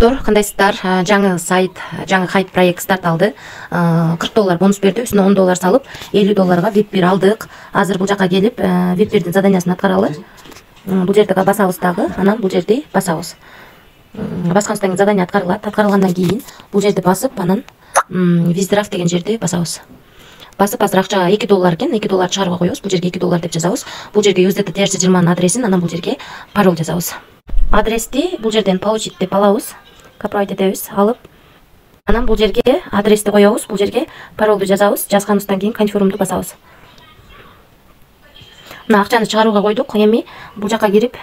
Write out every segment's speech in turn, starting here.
Достор, кандайсыздар? Жаңы сайт, жаңы хайп проект старт алды. $40 бонус берди, үстүнө $10 салып, $50 VIP бир алдык. Азыр бул жака келип, VIP бирдин заданиясын аткаралы. Бул жерде басабыз дагы, анан бул жерде басабыз. Баскандан кийин задания аткарылат. Аткарылгандан кийин бул жерде басып, анан виздрафт деген жерде басабыз. Басып, азыр акча $2 экен, $2 чыгарууга коебуз. Бул жерге $2 деп жазабыз. Бул жерге USDT TRC20 адресин, анан бул жерге пароль жазабыз. Адрести бул жерден получить деп алабыз. Копировать этебиз, алып. Анан бул жерге адрести коебуз, бул жерге паролду жазабыз. Жазганыбыздан кийин конфирмду басабыз. Мына акчаны чыгарууга койдук. Эми бул жака кирип,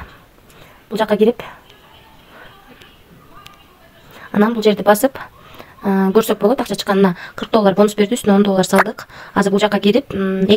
анан бул жерди басып көрсөк болот. Акча чыкканына $40 бонус берди, үстүнө $10 салдык. Азыр бул жака кирип $2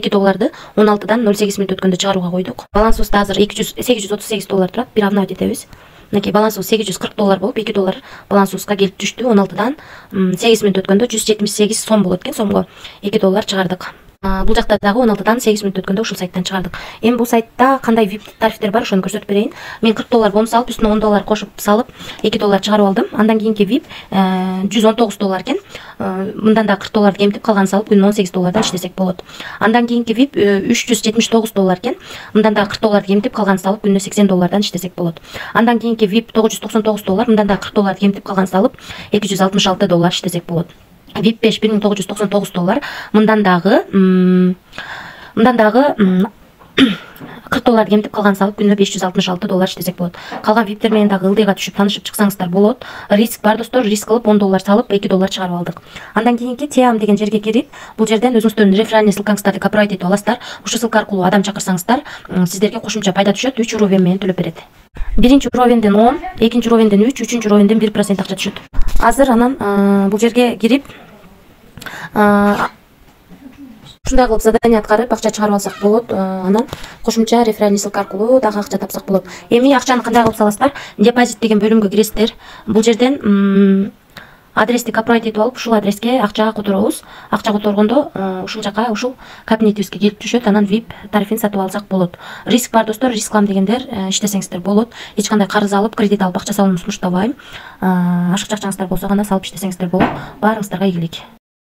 16дан 08 мүнөт өткөндө чыгарууга койдук. Балансыбызда азыр $838 турат. Бир обновить этебиз. Мынакей балансыбыз $840 болуп, $2 балансыбызга келип түштү. 16дан 8 мүнөт өткөндө 178 сом болот экен. Сомго $2 чыгардык. Бул жакта дагы 16дан 8 мүнөт өткөндө ушул сайттан чыгардык. Эми бул сайтта кандай VIP тарифтер бар, ошону көрсөтүп берейин. Мен $40 бонус алып, үстүнө $10 кошуп салып, $2 чыгарып алдым. Андан кийинки VIP $119 экен. Мындан да $40 кемтип калган салып, күнүнө $18 иштесек болот. Андан кийинки VIP $379 экен. Мындан да $40 кемтип калган салып, күнүнө $80 иштесек болот. Андан кийинки VIP $999, мындан да $40 кемтип калган салып, $266 иштесек болот. VIP 5 $1999, мындан дагы $40 кемтип калган салып, күнүнө $566 иштесек болот. Калган VIPтер менен дагы ылдыйга түшүп таанышып чыксаңыздар болот. Риск бар достор, риск кылып $10 салып, $2 чыгарып алдык. Андан кийинки Team деген жерге кирип, бул жерден өзүңүздөрдүн реферальный ссылкаңыздарды копировать этип аласыздар. Ушул ссылка аркылуу адам чакырсаңыздар, сиздерге кошумча пайда түшөт, 3 уровень менен төлөп берет. Биринчи уровенден 10, экинчи уровенден 3, үчүнчү уровенден 1% акча түшөт. Азыр анан бул жерге кирип ушундай кылып задание аткарып акча чыгарып алсак болот. Анан кошумча реферальный ссылка аркылуу дагы акча тапсак болот. Эми акчаны кандай кылып саласыздар? Депозит деген бөлүмгө киресиздер. Бул жерден адрести копировать этип алып, ушул адреске акча которобуз. Акча которгондо ушул жака, ушул кабинетибизге келип түшөт. Анан VIP тарифин сатып алсак болот. Риск бар достор, риск кылам дегендер иштесеңиздер болот. Эч кандай карыз алып, кредит алып акча салууну сунуштабайм. Ашыкча акчаңыздар болсо гана салып иштесеңиздер болот. Баарыңыздарга ийгилик.